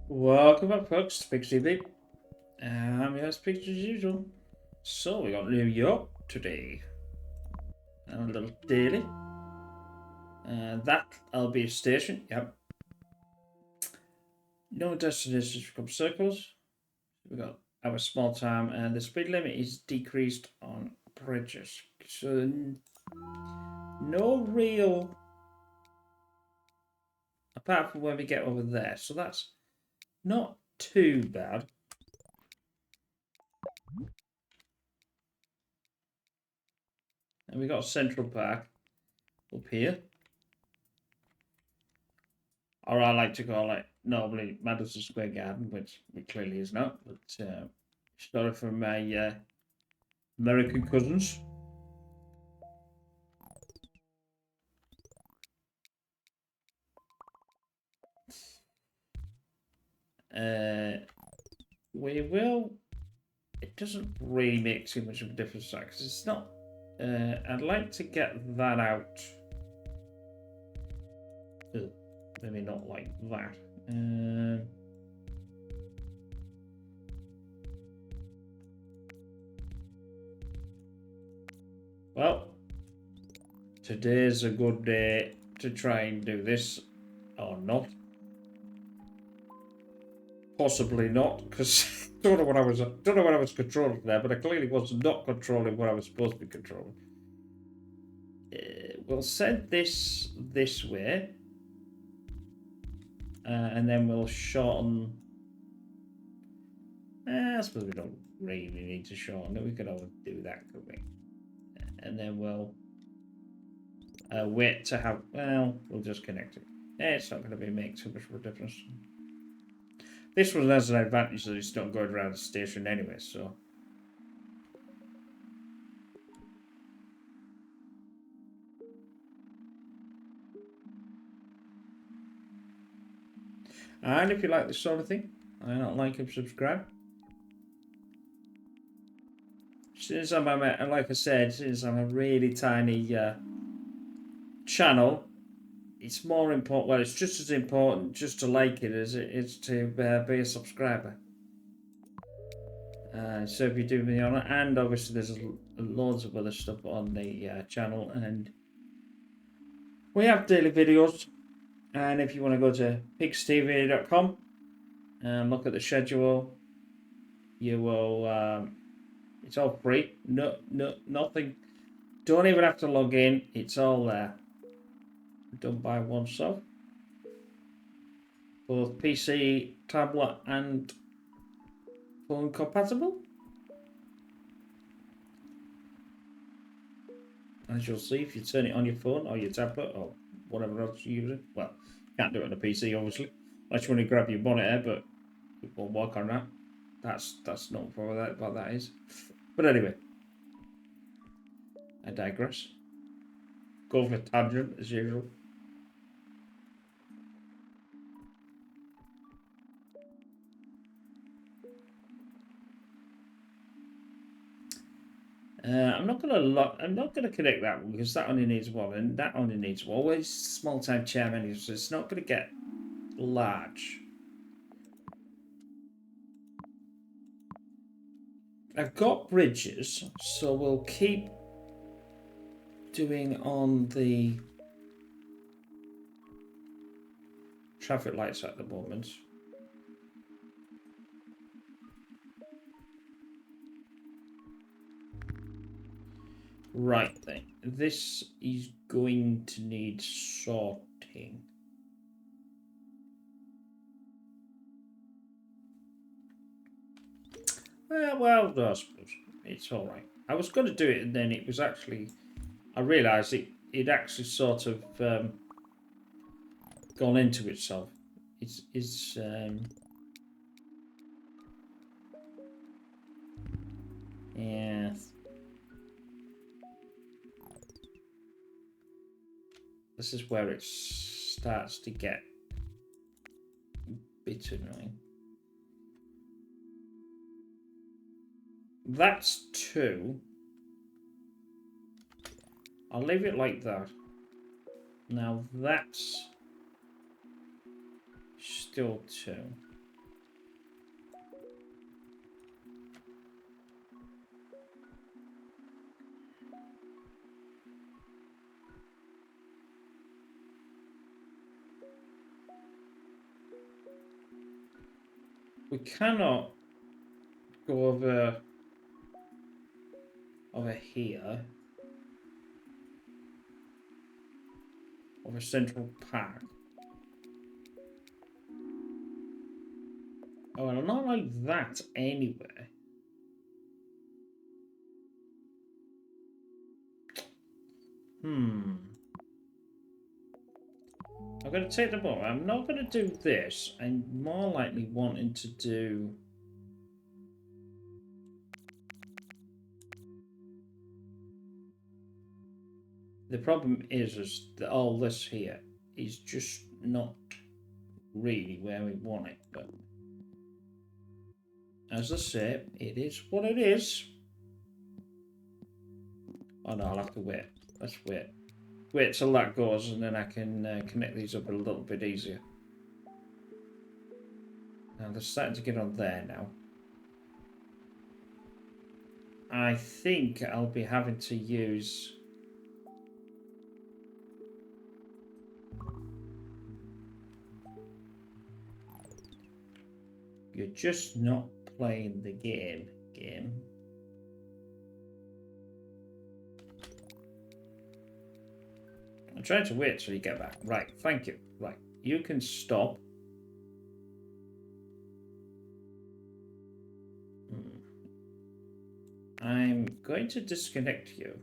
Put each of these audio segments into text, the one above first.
Welcome back, folks, to Pixie TV. I'm your host, Pixie, as usual. So, we got New York today. And a little daily. That'll be a station, yep. No destinations become circles. We got our small town, and the speed limit is decreased on bridges. So, no real. Apart from when we get over there. So, that's not too bad. And we got Central Park up here. Or I like to call it normally Madison Square Garden, which it clearly is not. But started from my American cousins. We will. It doesn't really make too much of a difference because it's not. I'd like to get that out. Ugh, maybe not like that. Well, today's a good day to try and do this, or not. Possibly not, because don't know what I was controlling there, but I clearly was not controlling what I was supposed to be controlling. We'll send this way, and then we'll shorten. I suppose we don't really need to shorten it. We could always do that, couldn't we? And then we'll wait to have. Well, we'll just connect it. It's not going to make too much of a difference. This one has an advantage that it's not going around the station anyway, so. And if you like this sort of thing, why not like and subscribe? Since I'm like I said, since I'm a really tiny channel, it's more important. Well, it's just as important just to like it as it is to be a subscriber. So if you do me the honor, and obviously there's loads of other stuff on the channel, and we have daily videos. And if you want to go to pigstv.com and look at the schedule, you will. It's all free. Nothing. Don't even have to log in. It's all there. Done by oneself. Both PC, tablet, and phone compatible. As you'll see, if you turn it on your phone or your tablet or whatever else you're using. Well, can't do it on a PC, obviously. Unless you want to grab your monitor, but it won't work on that. That's not for that, what that is. But anyway, I digress. Go for a tangent, as usual. I'm not gonna connect that one because that only needs one, and that only needs one. Well, it's small time chairman, so it's not gonna get large. I've got bridges, so we'll keep doing on the traffic lights at the moment. Right then, this is going to need sorting. Well, no, I suppose it's all right. I was going to do it, and then it was actually, I realised it actually sort of gone into itself. It's yeah. This is where it starts to get a bit annoying. That's 2. I'll leave it like that. Now that's still 2. We cannot go over here. Over Central Park. Oh, well, not like that anyway. I'm going to take the ball. I'm not going to do this. I'm more likely wanting to do... The problem is that all this here is just not really where we want it. But as I say, it is what it is. Oh no, I'll have to wait. Let's wait. Wait till that goes and then I can connect these up a little bit easier. Now they're starting to get on there now. I think I'll be having to use... You're just not playing the game. I'm trying to wait till you get back. Right, thank you. Right, you can stop. I'm going to disconnect you.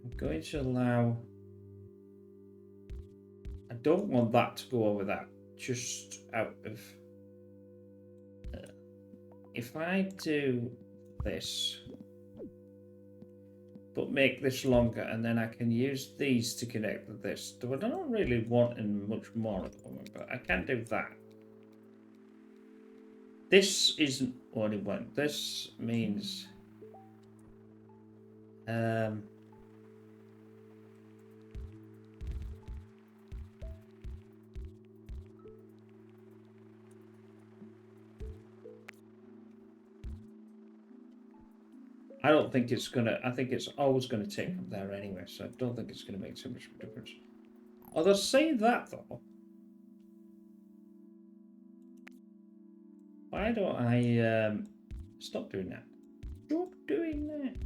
I'm going to allow... I don't want that to go over that. Just out of... if I do this, but make this longer, and then I can use these to connect with this. I don't really want much more at the moment, but I can do that. This isn't only one. This means... I don't think it's gonna... I think it's always gonna take from there anyway, so I don't think it's gonna make too much of a difference. Although saying that though, why don't I stop doing that? Stop doing that.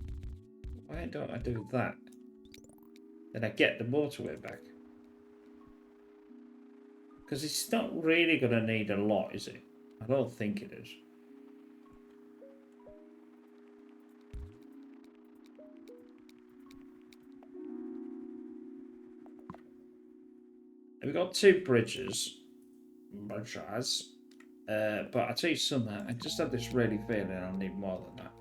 Why don't I do that? Then I get the motorway back. Because it's not really gonna need a lot, is it? I don't think it is. We've got two bridges. But I tell you something, I just have this really feeling I'll need more than that.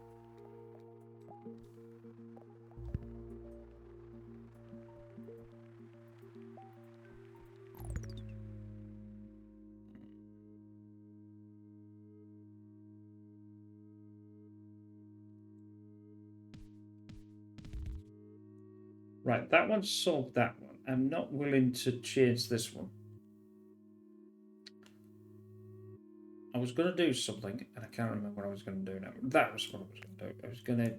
Right, that one solved that one. I'm not willing to change this one. I was going to do something, and I can't remember what I was going to do now. That was what I was going to do. I was going to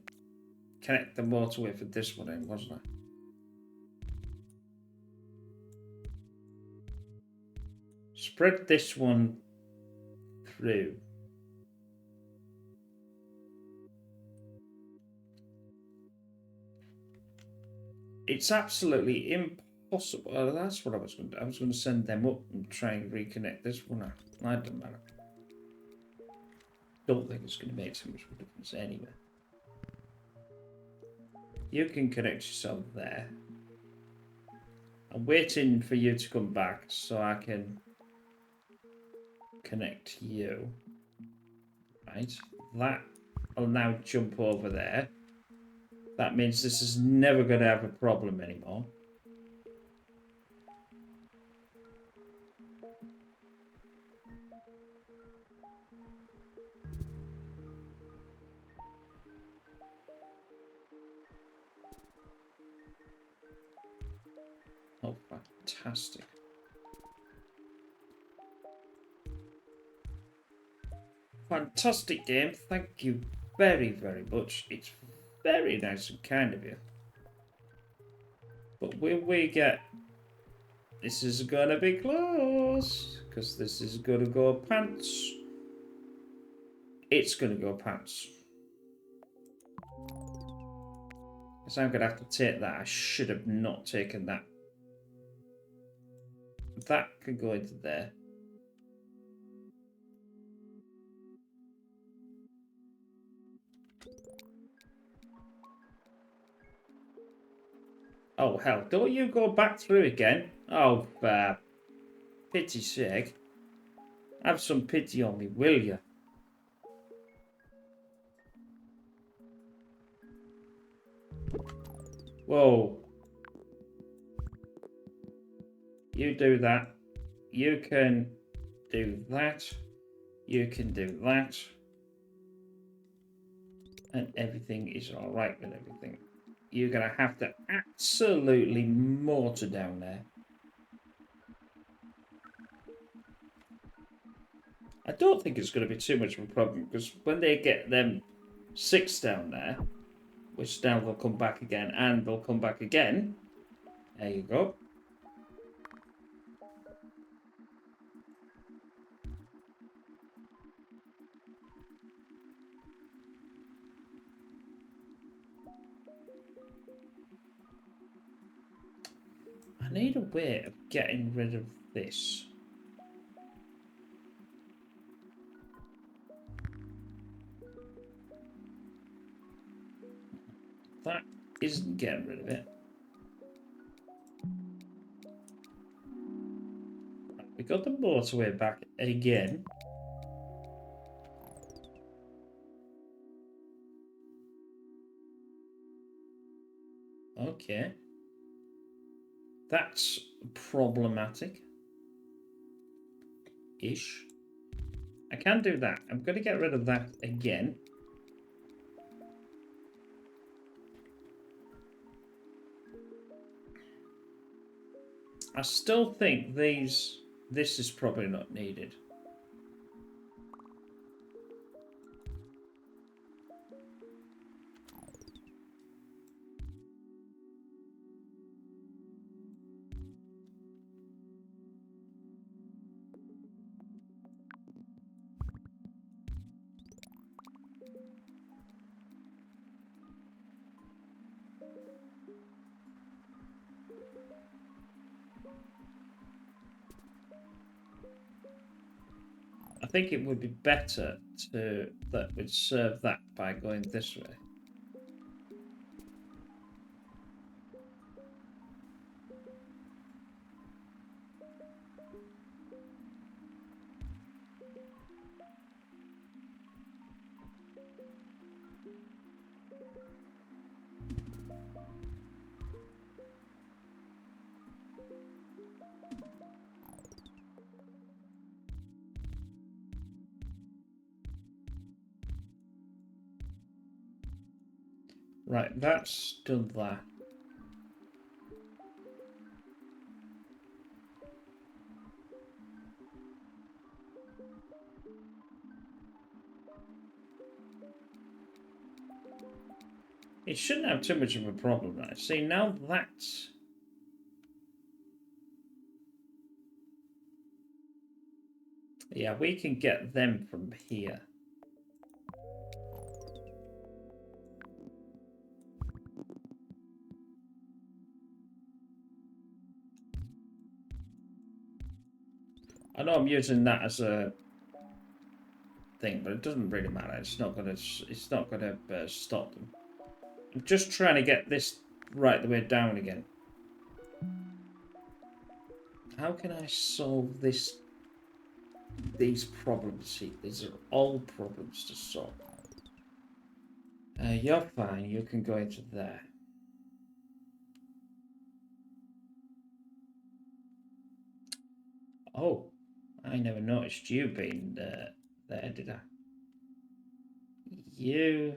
connect the motorway for this one in, wasn't I? Spread this one through. It's absolutely impossible. Oh, that's what I was going to do. I was going to send them up and try and reconnect this one. That doesn't matter. Don't think it's going to make too much of a difference anyway. You can connect yourself there. I'm waiting for you to come back so I can connect you. Right. That will now jump over there. That means this is never going to have a problem anymore. Oh, fantastic. Fantastic game. Thank you very, very much. It's very nice and kind of you. But will we get... This is going to be close. Because this is going to go pants. it's going to go pants. Because I'm going to have to take that. I should have not taken that. That could go into there. Oh, hell. Don't you go back through again. Oh, pity's sake. Have some pity on me, will you? Whoa. You do that. You can do that. You can do that. And everything is alright with everything. You're going to have to absolutely mortar down there. I don't think it's going to be too much of a problem, because when they get them 6 down there, which now they'll come back again, and they'll come back again. There you go. I need a way of getting rid of this. That isn't getting rid of it. We got the motorway back again. Okay. That's problematic. Ish. I can do that. I'm going to get rid of that again. I still think this is probably not needed. I think it would be better that we'd serve that by going this way. Right, that's done that. It shouldn't have too much of a problem, right? See, now that's... Yeah, we can get them from here. I know I'm using that as a thing, but it doesn't really matter. It's not gonna stop them. I'm just trying to get this right the way down again. How can I solve these problems? See, these are all problems to solve. You're fine. You can go into there. Oh, I never noticed you being there, did I? You...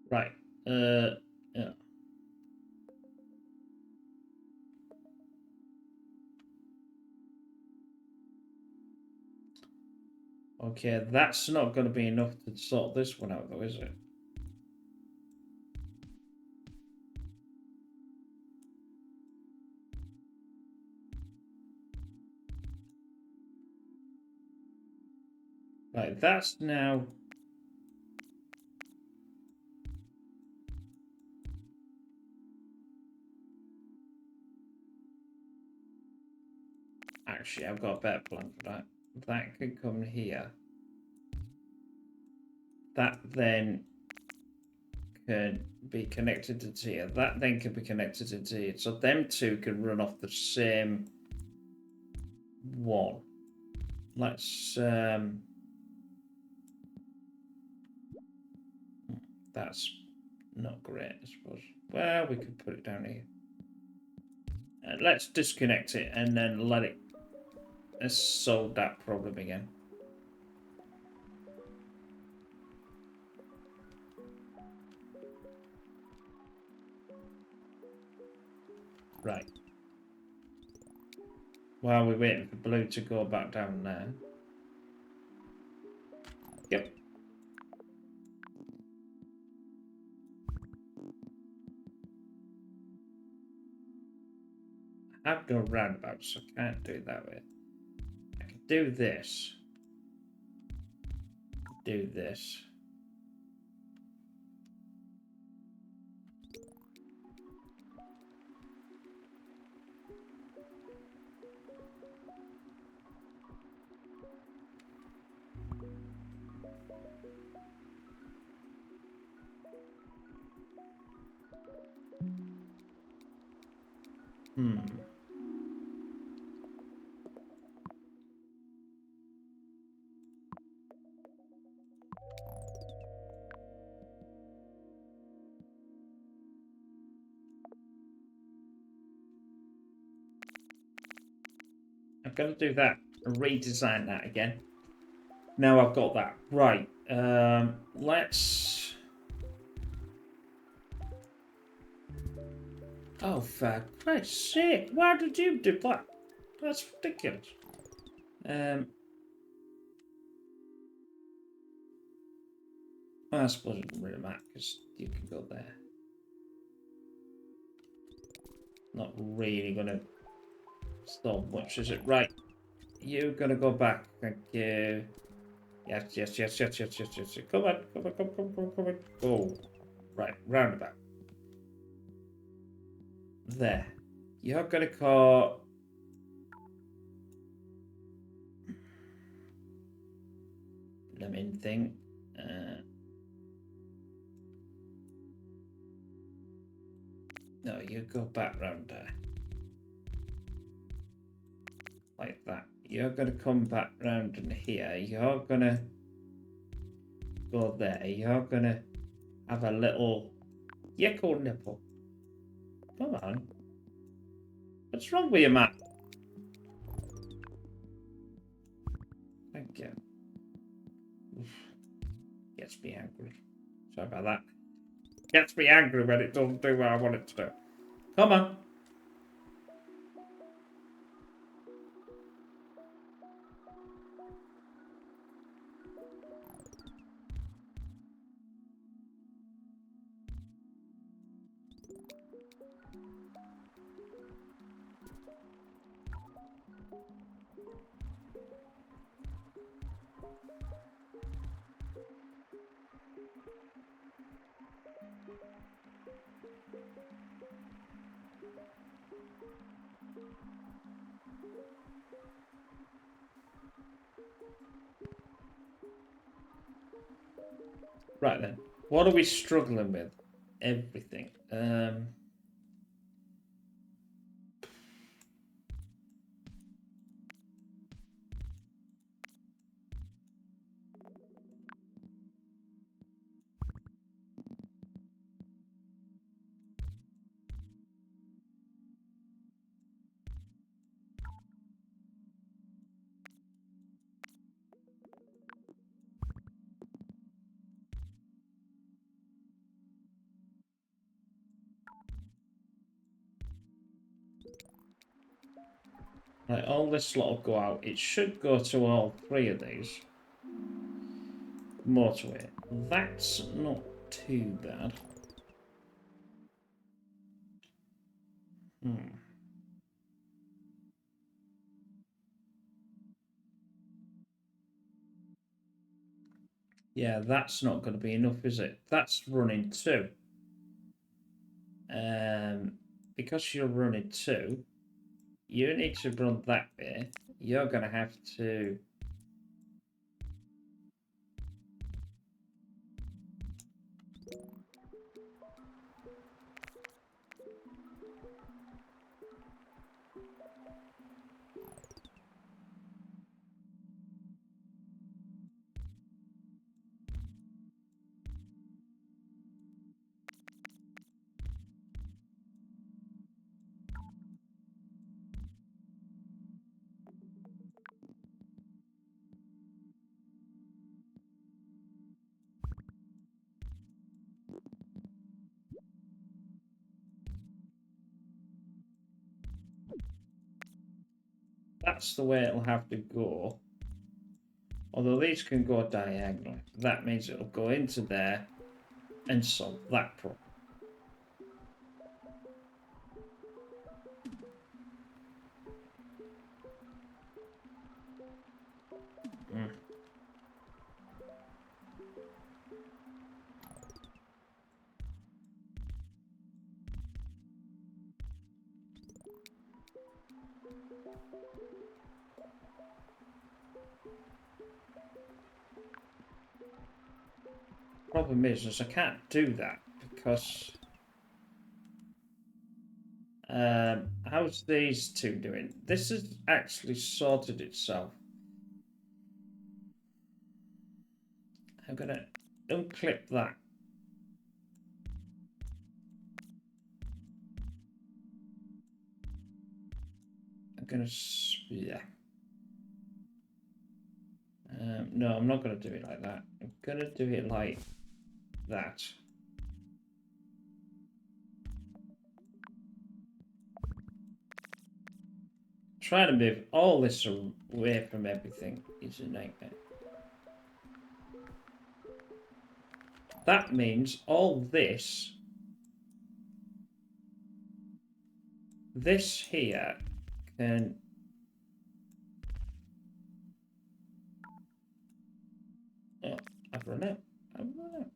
Right. Yeah. Okay, that's not going to be enough to sort this one out, though, is it? Right, that's now... Actually, I've got a better plan for that. That could come here. That then can be connected to here. That then can be connected to here. So them two can run off the same one. Let's... That's not great, I suppose. Well, we could put it down here. Let's disconnect it and then let it solve that problem again. Right. While we're waiting for blue to go back down there. Yep. I have no roundabouts, so I can't do it that way. I can do this. Do this. I've got to do that and redesign that again. Now I've got that. Right. Let's... Oh, for Christ's sake. Why did you do that? That's ridiculous. I suppose it doesn't really matter because you can go there. Not really going to stop much, is it? Right. You're going to go back. Thank you. Yes. Come on. Go. Right. Roundabout. There. You're going to call... Lemon thing. No, you go back round there. Like that. You're going to come back round in here. You're going to go there. You're going to have a little yickle nipple. Come on. What's wrong with you, Matt? Thank you. Oof. Gets me angry. Sorry about that. Gets me angry when it doesn't do what I want it to do. Come on. Right then. What are we struggling with? Everything. Right, all this lot will go out. It should go to all three of these. Motorway. That's not too bad. Hmm. Yeah, that's not going to be enough, is it? That's running two. Because you're running two, you need to run that bit. You're going to have to... That's the way it'll have to go. Although these can go diagonally. That means it'll go into there and solve that problem. Mm. Problem is I can't do that because how's these two doing? This has actually sorted itself. I'm gonna unclip that. I'm gonna yeah. No, I'm not gonna do it like that. I'm gonna do it like that. Trying to move all this away from everything is a nightmare. That means all this here can... Oh, I've run out. I've run out.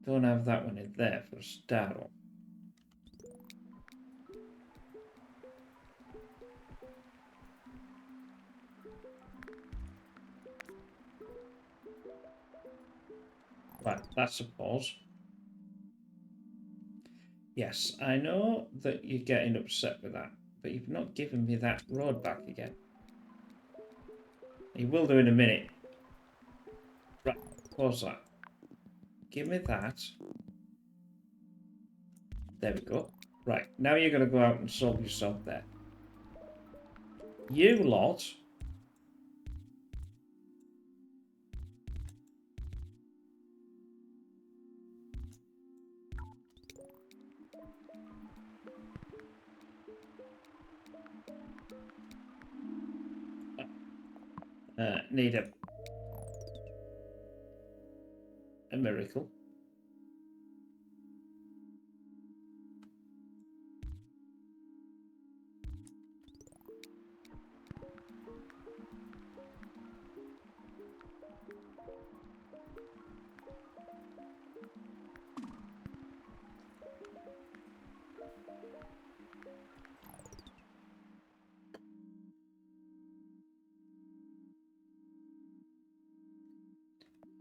Don't have that one in there for a start on. Right, that's a pause. Yes, I know that you're getting upset with that, but you've not given me that road back again. You will do in a minute. Right, pause that. Give me that. There we go. Right, now you're going to go out and solve yourself there. You lot... need a miracle.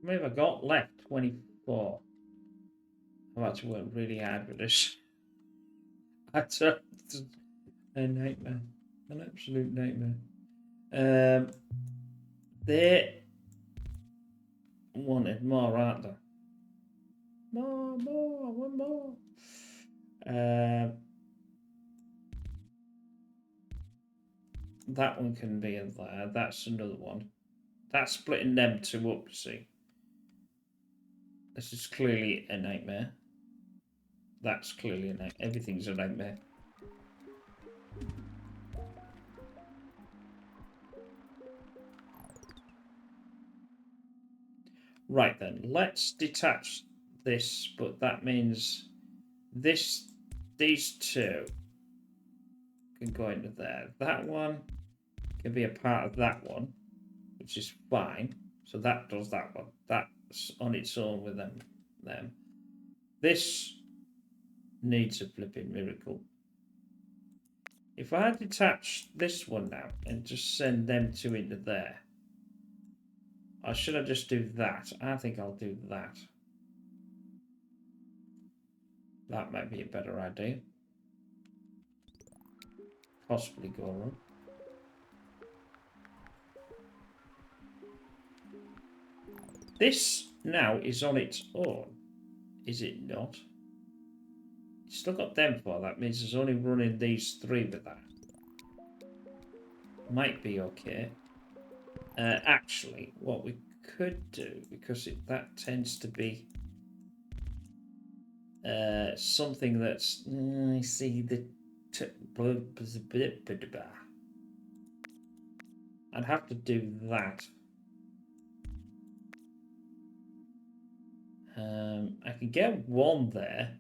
How many have I got left? 24. I've actually worked really hard with this. That's a nightmare. An absolute nightmare. They wanted more, aren't they? More, one more. That one can be in there. That's another one. That's splitting them two up, see. This is clearly a nightmare. That's clearly a nightmare. Everything's a nightmare. Right then, let's detach this, but that means these two can go into there. That one can be a part of that one, which is fine. So that does that one. That's on its own with them. This needs a flipping miracle. If I detach this one now and just send them two into there, or should I just do that? I think I'll do that. That might be a better idea. Possibly go wrong. This now is on its own, is it not? Still got them for that means it's only running these three with that. Might be okay. Actually, what we could do, because that tends to be something that's I see the I'd have to do that. I could get one there.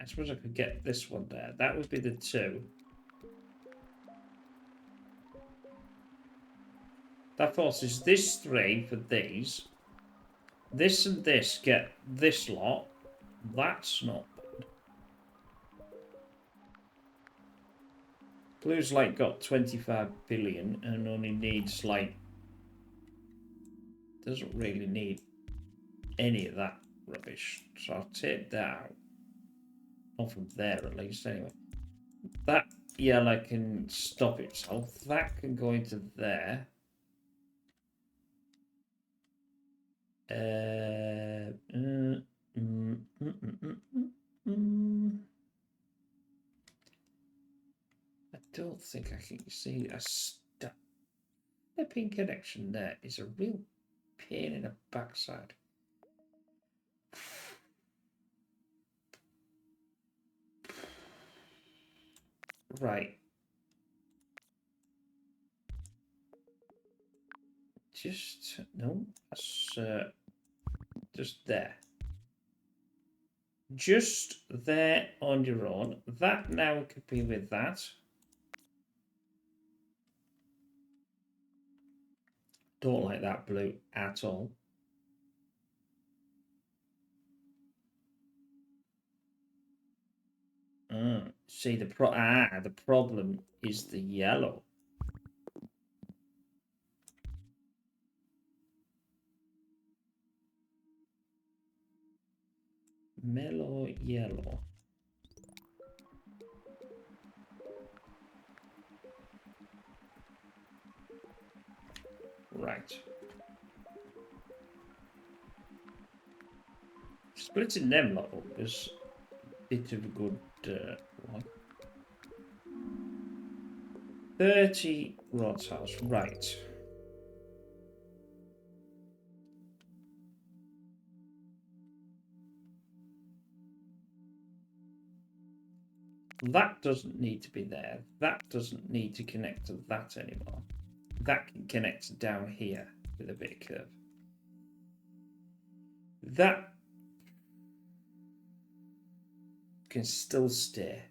I suppose I could get this one there. That would be the two. That forces this three for these. This and this get this lot. That's not bad. Blue's like got 25 billion and only needs like doesn't really need any of that rubbish. So I'll take that out. Not from there at least anyway. That yellow can stop itself. That can go into there. I don't think I can see a stepping connection there is a real pain in the backside. Right. Just no, that's just there. Just there on your own. That now could be with that. Don't like that blue at all. See the problem is the yellow. Mellow yellow. Right. Splitting them lot up is a bit of a good one. 30 rod tiles, right. That doesn't need to be there. That doesn't need to connect to that anymore. That can connect down here with a bit of curve. That can still stay.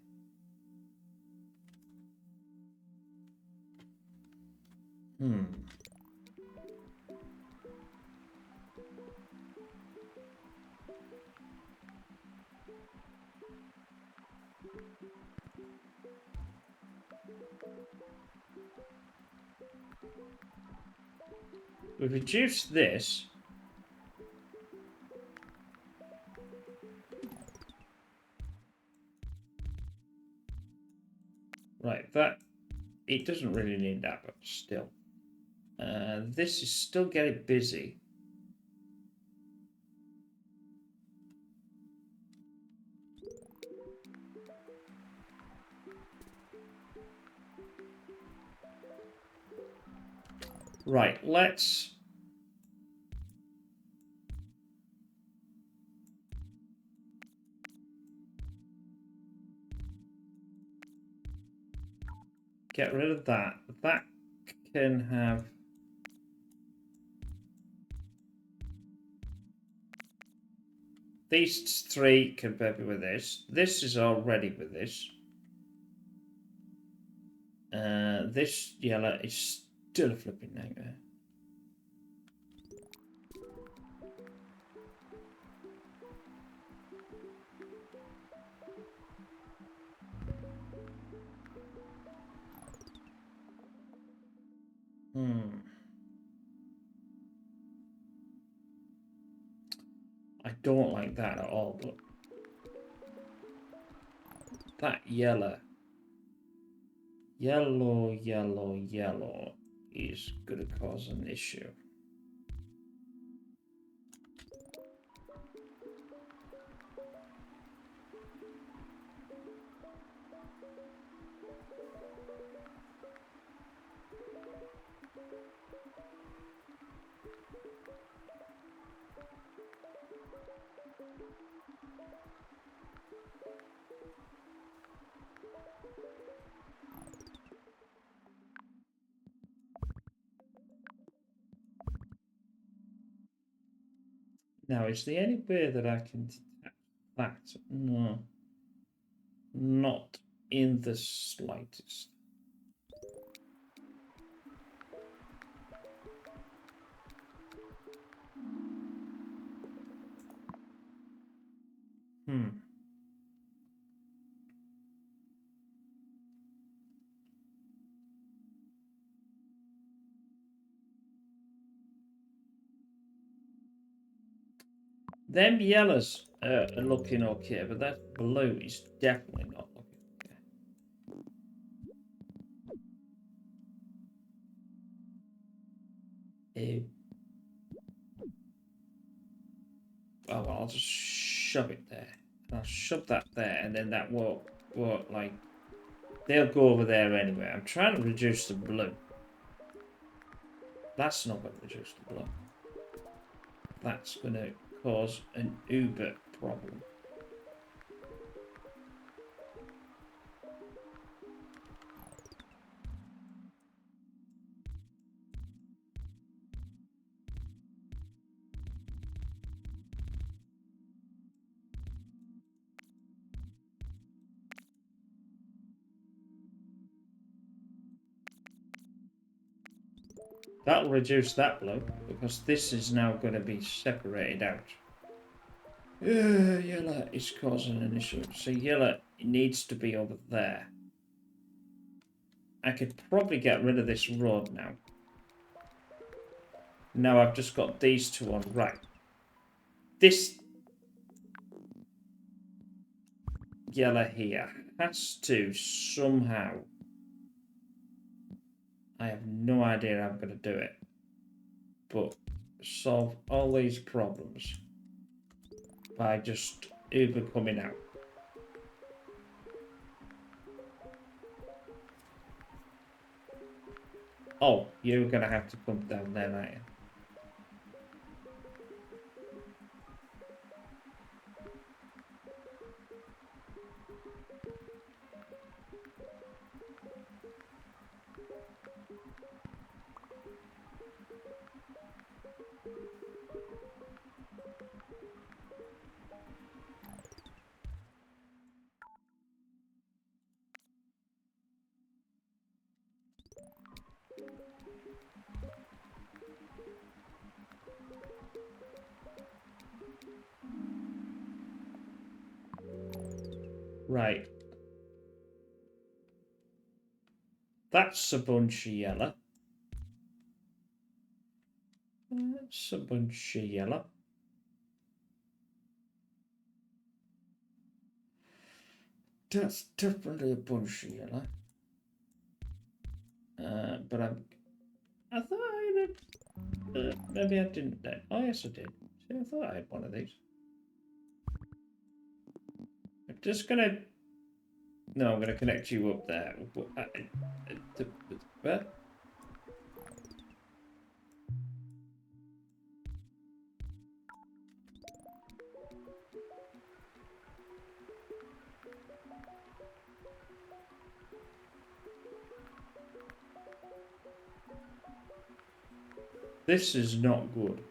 We've reduced this. Right, that it doesn't really need that, but still. This is still getting busy. Right, let's get rid of that. That can have These three can be with this. This is already with this. This yellow is still a flipping nightmare. I don't like that at all, but that yellow is going to cause an issue. Now, is there any way that I can detect that? No. Not in the slightest. Them yellows are looking okay, but that blue is definitely not looking okay. Oh, well, I'll just shove it there. I'll shove that there, and then that won't like... They'll go over there anyway. I'm trying to reduce the blue. That's not going to reduce the blue. That's going to cause an uber problem. That'll reduce that blue, because this is now going to be separated out. Yellow is causing an issue. So yellow needs to be over there. I could probably get rid of this road now. Now I've just got these two on right. This yellow here has to somehow... I have no idea how I'm going to do it. But solve all these problems by just Uber coming out. Oh, you're going to have to come down there, aren't you? Right. That's a bunch of yellow. That's a bunch of yellow. That's definitely a bunch of yellow. But I thought I had... maybe I didn't then. Oh, yes, I did. See, I thought I had one of these. I'm just going to... No, I'm going to connect you up there. Where? This is not good.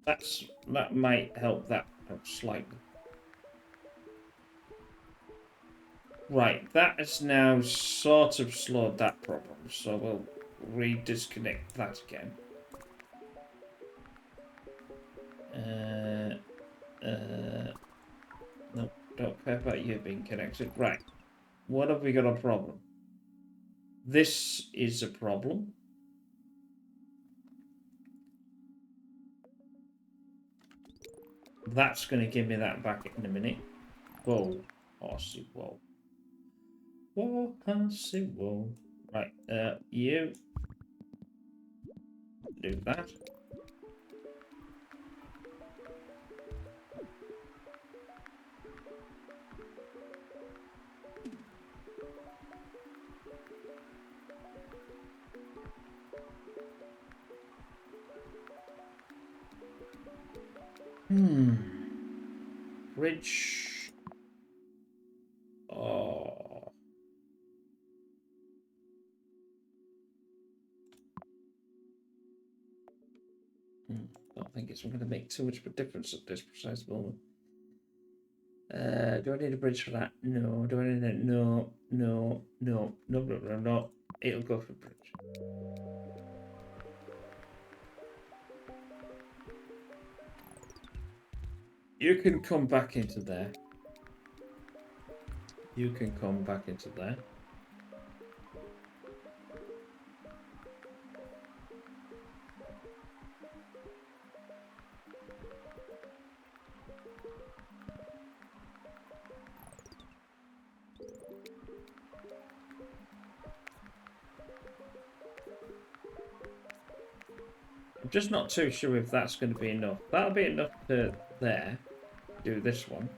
that might help that out slightly. Right, that has now sort of slowed that problem, so we'll re-disconnect that again. No, don't care about you being connected. Right, what have we got a problem? This is a problem. That's going to give me that back in a minute. Whoa, horsey, whoa. Whoa, horsey, whoa. Right, you do that. Bridge. Oh. Don't think it's going to make too much of a difference at this precise moment. Do I need a bridge for that? No. Do I need it? No. No. No. No. No. No. No. It'll go for bridge. You can come back into there. You can come back into there. I'm just not too sure if that's going to be enough. That'll be enough to there. Do this one.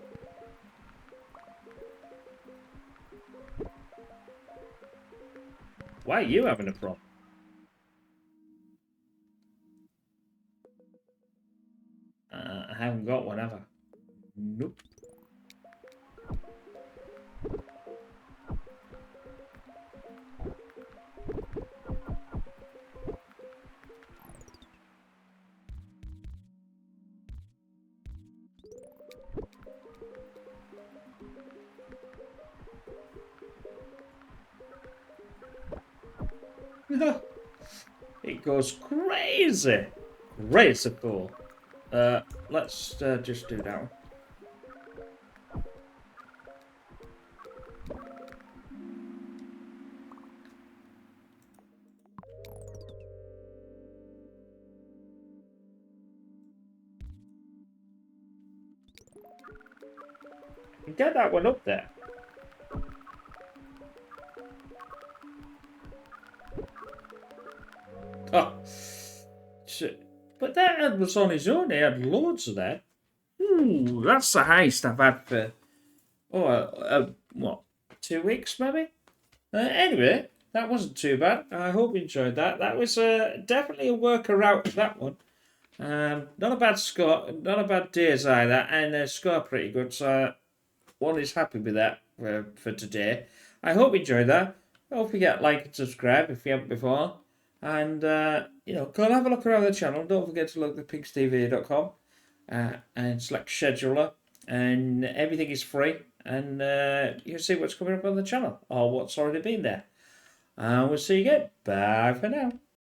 Why are you having a problem? I haven't got one, have I? Nope. It goes crazy. Crazy cool. Let's just do that one. Get that one up there. Oh, shit. But that was on his own. He had loads of that. Ooh, that's the highest I've had for, what, 2 weeks maybe? Anyway, that wasn't too bad. I hope you enjoyed that. That was definitely a worker out of that one. Not a bad score, not a bad days either, and score pretty good. So one is happy with that for today. I hope you enjoyed that. Don't forget like and subscribe if you haven't before. And, go and have a look around the channel. Don't forget to look at pigstv.com and select scheduler. And everything is free. And you can see what's coming up on the channel or what's already been there. And we'll see you again. Bye for now.